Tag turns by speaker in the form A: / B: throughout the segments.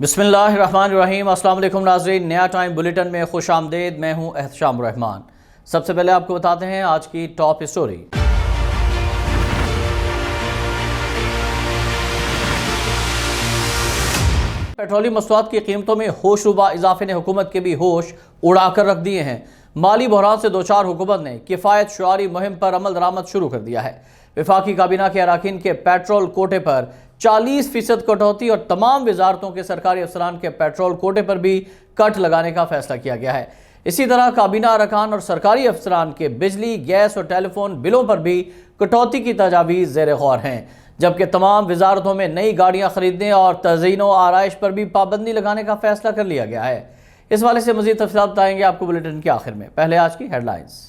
A: बिस्मिल्लाहिर्रहमानिर्रहीम। अस्सलाम वालेकुम नाज़रीन, नया टाइम बुलेटिन में खुश आमदेद। मैं हूँ एहतशाम रहमान। सबसे पहले आपको बताते हैं आज की टॉप स्टोरी। पेट्रोलियम मसनूआत की कीमतों में होशरुबा इजाफे ने हुकूमत के भी होश उड़ा कर रख दिए हैं। माली बहरान से दो चार हुकूमत ने किफ़ायत शुआरी मुहिम पर अमल दरामद शुरू कर दिया है। वफाकी काबीना के अरकान के पेट्रोल कोटे पर 40% कटौती और तमाम वजारतों के सरकारी अफसरान के पेट्रोल कोटे पर भी कट लगाने का फैसला किया गया है। इसी तरह काबीना अरकान और सरकारी अफसरान के बिजली, गैस और टेलीफोन बिलों पर भी कटौती की तजावीज़ ज़ेर गौर हैं, जबकि तमाम वजारतों में नई गाड़ियाँ खरीदने और तज़ीन व आराइश पर भी पाबंदी लगाने का फैसला कर लिया गया है। इस वाले से मज़ीद तफसीलात बताएंगे आपको बुलेटिन के आखिर में। पहले आज की headlines.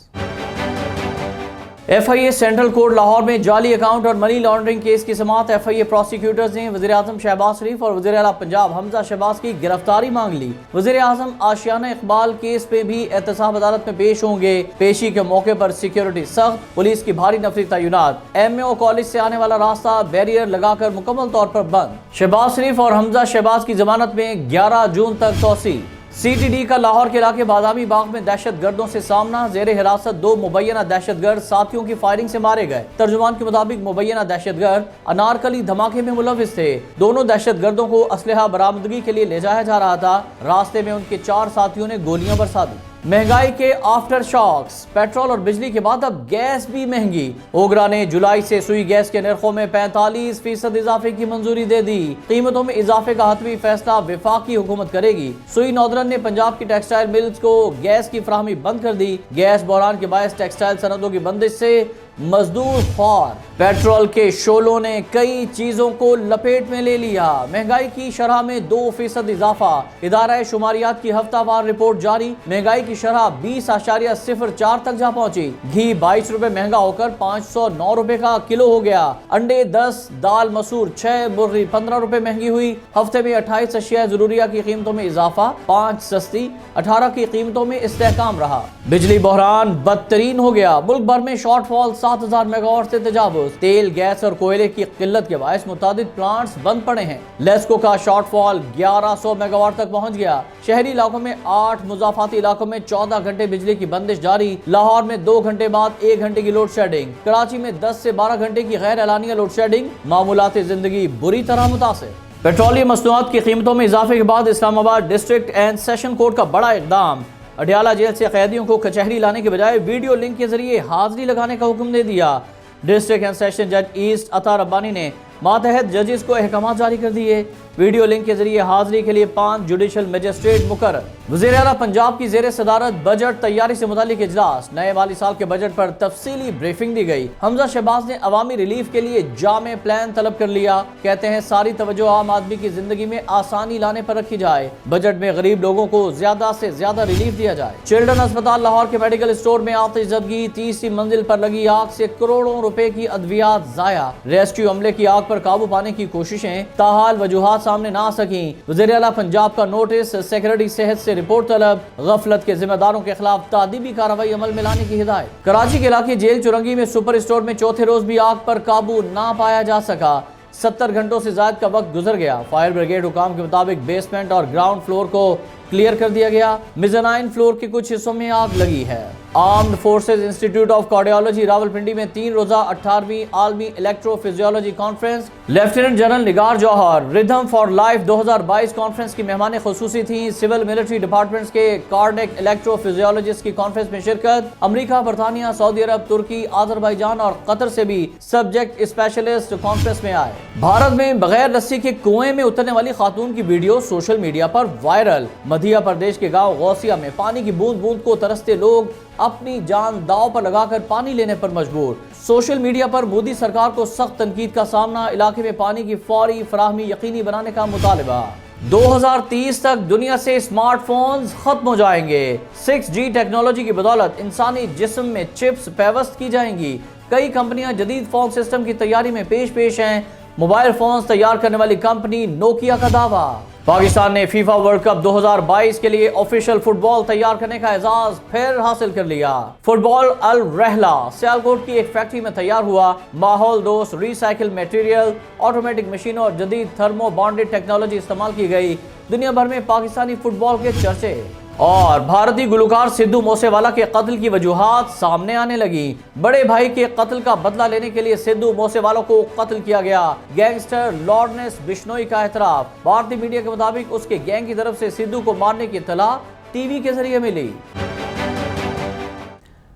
A: FIA central court Lahore में जाली अकाउंट और मनी लॉन्ड्रिंग केस की समाअत। FIA प्रोसिक्यूटर्स ने वज़ीर-ए-आज़म शहबाज शरीफ और वज़ीर-ए-आला पंजाब हमजा शहबाज की गिरफ्तारी मांग ली। वज़ीर-ए-आज़म आशियाना इकबाल केस पे भी एहतसाब अदालत में पेश होंगे। पेशी के मौके पर सिक्योरिटी सख्त, पुलिस की भारी नफरी तैनात। MAO कॉलेज से आने वाला रास्ता बैरियर लगाकर मुकम्मल तौर पर बंद। शहबाज शरीफ और हमजा शहबाज की जमानत में 11 जून तक तौसी। CTD का लाहौर के इलाके बादामी बाग में दहशत गर्दों से सामना। जेर हिरासत 2 मुबैना दहशत गर्द साथियों की फायरिंग से मारे गए। तर्जुमान के मुताबिक मुबैना दहशत गर्द अनारकली धमाके में मुलविस थे। दोनों दहशत गर्दों को असलहा बरामदगी के लिए ले जाया जा रहा था। रास्ते में उनके 4 साथियों ने गोलियां बरसा दी। महंगाई के आफ्टर शॉक्स। पेट्रोल और बिजली के बाद अब गैस भी महंगी। ओगरा ने जुलाई से सुई गैस के नरखों में 45% इजाफे की मंजूरी दे दी। कीमतों में इजाफे का हतमी फैसला वफाकी हुकूमत करेगी। सुई नौदरन ने पंजाब की टेक्सटाइल मिल्स को गैस की फराहमी बंद कर दी। गैस बहरान के बायस टेक्सटाइल सनदों की बंदिश से मजदूर ख्वार। पेट्रोल के शोलों ने कई चीजों को लपेट में ले लिया। महंगाई की शरह में 2% इजाफा। इदारा शुमारियात की हफ्तावार रिपोर्ट जारी। महंगाई की शरह 20.04 तक जा पहुंची। घी 22 रुपए महंगा होकर 509 रुपए का किलो हो गया। अंडे 10, दाल मसूर 6, मुर्गी 15 रुपए महंगी हुई। हफ्ते में 28 अशिया जरूरिया की कीमतों में इजाफा, 5 सस्ती, 18 की कीमतों में इस्तेहकाम रहा। बिजली बहरान बदतरीन हो गया। मुल्क भर में शॉर्टफॉल 7000 मेगावाट से तजावुज। तेल, गैस और कोयले की किल्लत के बायस मुतादिद प्लांट्स बंद पड़े हैं। लेस्को का शॉर्टफॉल 1100 मेगावाट तक पहुंच गया। शहरी इलाकों में 8, मुजाफाती इलाकों में 14 घंटे बिजली की बंदिश जारी। लाहौर में 2 घंटे बाद 1 घंटे की लोड शेडिंग। कराची में 10 से 12 घंटे की गैर एलानिया लोड शेडिंग। मामूलाती जिंदगी बुरी तरह मुतासिर। पेट्रोलियम मसनूआत की कीमतों में इजाफे के बाद Islamabad district and session court का बड़ा इकदाम। अडियाला जेल से कैदियों को कचहरी लाने के बजाय वीडियो लिंक के जरिए हाजिरी लगाने का हुक्म दे दिया। डिस्ट्रिक्ट एंड सेशन जज ईस्ट अता रब्बानी ने मातहत जजेस को अहकाम जारी कर दिए। वीडियो लिंक के जरिए हाजिरी के लिए 5 जुडिशल मजिस्ट्रेट मुकर्रर। वज़ीर-ए-आला पंजाब की जेर सदारत बजट तैयारी से मुतालिक इजलास। नए माली साल के बजट पर तफसीली ब्रीफिंग दी गई। हमजा शहबाज ने अवामी रिलीफ के लिए जामे प्लान तलब कर लिया। कहते हैं सारी तवज्जो आम आदमी की जिंदगी में आसानी लाने पर रखी जाए। बजट में गरीब लोगों को ज्यादा से ज्यादा रिलीफ दिया जाए। चिल्ड्रन अस्पताल लाहौर के मेडिकल स्टोर में आतिशज़दगी। 30वीं मंजिल पर लगी आग से करोड़ों रुपए की अद्वियात जाया। रेस्क्यू अमले की आग पर काबू पाने की कोशिशें ताहाल वजूहात सामने ना आ सकी। वज़ीर-ए-आला पंजाब का नोटिस। सेक्रेटरी सेहत से रिपोर्ट तलब। गफलत के जिम्मेदारों के खिलाफ तादीबी कार्रवाई अमल में लाने की हिदायत। कराची के इलाके जेल चुरंगी में सुपर स्टोर में चौथे रोज भी आग पर काबू ना पाया जा सका। 70 घंटों से ज्यादा का वक्त गुजर गया। फायर ब्रिगेड हुकाम के मुताबिक बेसमेंट और ग्राउंड फ्लोर को क्लियर कर दिया गया। मिज़नाइन फ्लोर के कुछ हिस्सों में आग लगी है। Armed forces institute of cardiology Rawalpindi में 3 रोजा 18वीं आलमी electrophysiology conference. Lieutenant general Nigar Johar rhythm for life 2022 conference की मेहमान खुसूसी थी। सिविल मिलिट्री डिपार्टमेंट्स के कार्डियक इलेक्ट्रोफिजियोलॉजिस्ट की कॉन्फ्रेंस में शिरकत। अमेरिका, बरतानिया, सऊदी अरब, तुर्की, आजरबाईजान और कतर से भी सब्जेक्ट स्पेशलिस्ट कॉन्फ्रेंस में आए। भारत में बगैर रस्सी के कुएं में उतरने वाली खातून की वीडियो सोशल मीडिया पर वायरल। मध्य प्रदेश के गांव गौसिया में पानी की बूंद बूंद को तरसते लोग अपनी जान दांव पर लगाकर पानी लेने पर मजबूर। सोशल मीडिया पर मोदी सरकार को सख्त तनकीद का सामना। इलाके में पानी की फौरी फराहमी यकीनी बनाने का मुतालबा। 2030 तक दुनिया से स्मार्टफोन्स खत्म हो जाएंगे। 6G टेक्नोलॉजी की बदौलत इंसानी जिस्म में चिप्स पैवस्त की जाएंगी। कई कंपनियां जदीद फोन सिस्टम की तैयारी में पेश हैं। मोबाइल फोन्स तैयार करने वाली कंपनी नोकिया का दावा। पाकिस्तान ने फीफा वर्ल्ड कप 2022 के लिए ऑफिशियल फुटबॉल तैयार करने का एजाज फिर हासिल कर लिया। फुटबॉल अल रहला सियालकोट की एक फैक्ट्री में तैयार हुआ। माहौल दोस्त रिसाइकिल मटेरियल, ऑटोमेटिक मशीनों और जदीद थर्मो बॉन्डेड टेक्नोलॉजी इस्तेमाल की गई। दुनिया भर में पाकिस्तानी फुटबॉल के चर्चे। और भारतीय गुलकार सिद्धू मूसेवाला के कत्ल की वजूहात सामने आने लगी। बड़े भाई के कत्ल का बदला लेने के लिए सिद्धू मूसेवाला को कत्ल किया गया। गैंगस्टर लॉर्डनेस बिश्नोई का एतराफ। भारतीय मीडिया के मुताबिक उसके गैंग की तरफ से सिद्धू को मारने की इत्तला टीवी के जरिए मिली।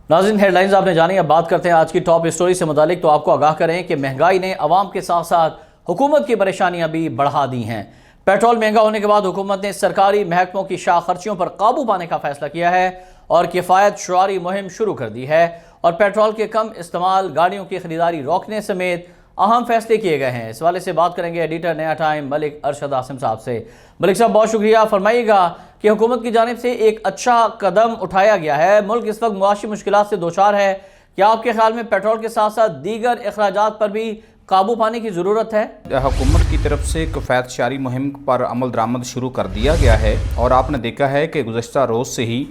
A: नाज़रीन, हेडलाइंस आपने जानी। अब बात करते हैं आज की टॉप स्टोरी से मुतालिक। तो आपको आगाह करें कि महंगाई ने अवाम के साथ साथ हुकूमत की परेशानियां भी बढ़ा दी हैं। पेट्रोल महंगा होने के बाद हुकूमत ने सरकारी महकमों की शाह खर्चियों पर काबू पाने का फैसला किया है और किफ़ायत शुआरी मुहिम शुरू कर दी है और पेट्रोल के कम इस्तेमाल, गाड़ियों की खरीदारी रोकने समेत अहम फैसले किए गए हैं। इस वाले से बात करेंगे एडिटर नया टाइम मलिक अरशद आसिम साहब से। मलिक साहब, बहुत शुक्रिया। फरमाइएगा कि हुकूमत की जानिब से एक अच्छा कदम उठाया गया है। मुल्क इस वक्त मुआशी मुश्किलात से दोचार है। क्या आपके ख्याल में पेट्रोल के साथ साथ दीगर अखराजात पर भी काबू पाने की ज़रूरत है?
B: हुकूमत की तरफ से किफ़ायत शारी मुहिम पर अमल दरामद शुरू कर दिया गया है और आपने देखा है कि गुज़श्ता रोज़ से ही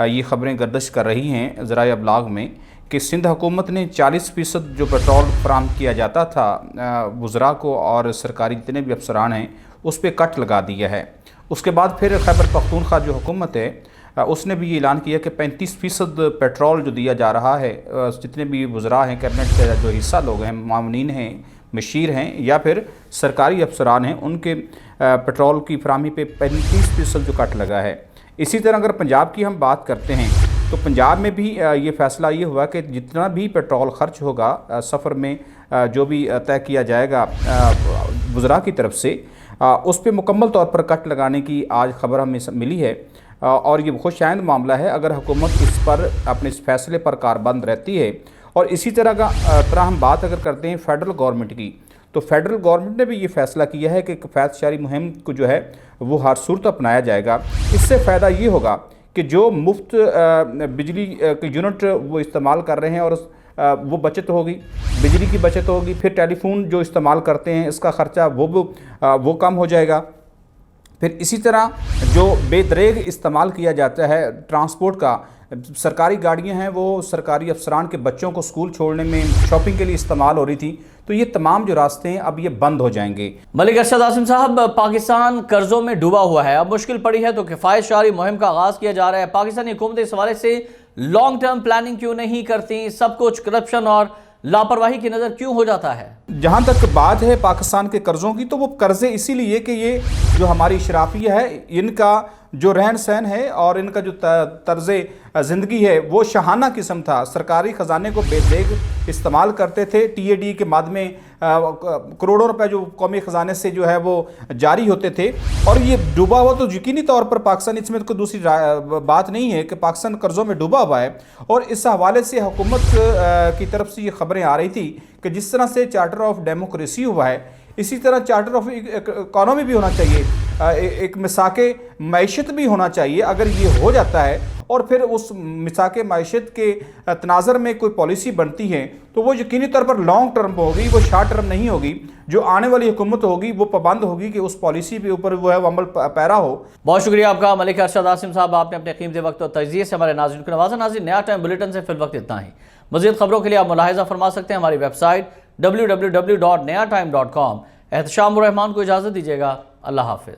B: ये ख़बरें गर्दिश कर रही हैं ज़राए अबलाग में कि सिंध हुकूमत ने 40% जो पेट्रोल फराहम किया जाता था वज़रा को और सरकारी जितने भी अफसरान हैं उस पर कट लगा दिया है। उसके बाद फिर खैबर पख्तूनख्वा जो हुकूमत है उसने भी ये ऐलान किया कि 35% पेट्रोल जो दिया जा रहा है, जितने भी वज़रा हैं, कैबिनेट के जो हिस्सा लोग हैं, मामनीन हैं, मशीर हैं या फिर सरकारी अफसरान हैं, उनके पेट्रोल की फराहमी पे 35% जो कट लगा है। इसी तरह अगर पंजाब की हम बात करते हैं तो पंजाब में भी ये फ़ैसला ये हुआ कि जितना भी पेट्रोल ख़र्च होगा सफ़र में जो भी तय किया जाएगा वज़रा की तरफ से उस पर मुकम्मल तौर पर कट लगाने की आज ख़बर हमें मिली है और ये खुशआइंद मामला है अगर हुकूमत इस पर अपने इस फैसले पर कारबंद रहती है। और इसी तरह हम बात अगर करते हैं फेडरल गवर्नमेंट की, तो फेडरल गवर्नमेंट ने भी ये फ़ैसला किया है कि किफ़ायत शारी मुहिम को जो है वो हर सूरत अपनाया जाएगा। इससे फ़ायदा ये होगा कि जो मुफ्त बिजली के यूनिट वो इस्तेमाल कर रहे हैं और वो बचत होगी, बिजली की बचत होगी। फिर टेलीफोन जो इस्तेमाल करते हैं इसका ख़र्चा वो कम हो जाएगा। फिर इसी तरह जो बेदरेग इस्तेमाल किया जाता है ट्रांसपोर्ट का, सरकारी गाड़ियां हैं वो सरकारी अफसरान के बच्चों को स्कूल छोड़ने में, शॉपिंग के लिए इस्तेमाल हो रही थी, तो ये तमाम जो रास्ते हैं अब ये बंद हो जाएंगे।
A: मलिक अरशद आसिम साहब, पाकिस्तान कर्जों में डूबा हुआ है, अब मुश्किल पड़ी है तो किफ़ायत शारी मुहिम का आगाज़ किया जा रहा है। पाकिस्तानी हुकूमत इस हवाले से लॉन्ग टर्म प्लानिंग क्यों नहीं करती? सब कुछ करप्शन और लापरवाही की नज़र क्यों हो जाता है?
B: जहाँ तक बात है पाकिस्तान के कर्ज़ों की, तो वो कर्ज़े इसीलिए कि ये जो हमारी शराफिया है, इनका जो रहन सहन है और इनका जो तर्ज़ ज़िंदगी है वो शहाना किस्म था। सरकारी ख़जाने को बेदरेग इस्तेमाल करते थे। TAD के बाद में करोड़ों रुपए जो कौमी ख़जाने से जो है वो जारी होते थे और ये डूबा हुआ, तो यकीनी तौर पर पाकिस्तान, इसमें कोई दूसरी बात नहीं है कि पाकिस्तान कर्ज़ों में डूबा हुआ है। और इस हवाले से हुकूमत की तरफ से ये खबरें आ रही थी कि जिस तरह से चार्टर ऑफ डेमोक्रेसी हुआ है इसी तरह चार्टर ऑफ इकॉनमी भी होना चाहिए, एक मिसाके मैशत भी होना चाहिए। अगर ये हो जाता है और फिर उस मिसाके मैशत के तनाज़र में कोई पॉलिसी बनती है तो वो यकीनी तौर पर लॉन्ग टर्म होगी, वो शॉर्ट टर्म नहीं होगी। जो आने वाली हुकूमत होगी वो पाबंद होगी कि उस पॉलिसी के ऊपर वो है वो अमल पैरा हो।
A: बहुत शुक्रिया आपका मलिक अरशद आसिम साहब, आपने अपने कीमती वक्त और तजज़िये से हमारे नाज़रीन को नवाज़ा। नाज़रीन, नया टाइम बुलेटिन से फिल वक्त इतना ही। मज़ीद खबरों के लिए आप मुलाहिज़ा फरमा सकते हैं हमारी वेबसाइट www.nayatime.com। एहतशाम रहमान को इजाज़त दीजिएगा। अल्लाह हाफ़िज़।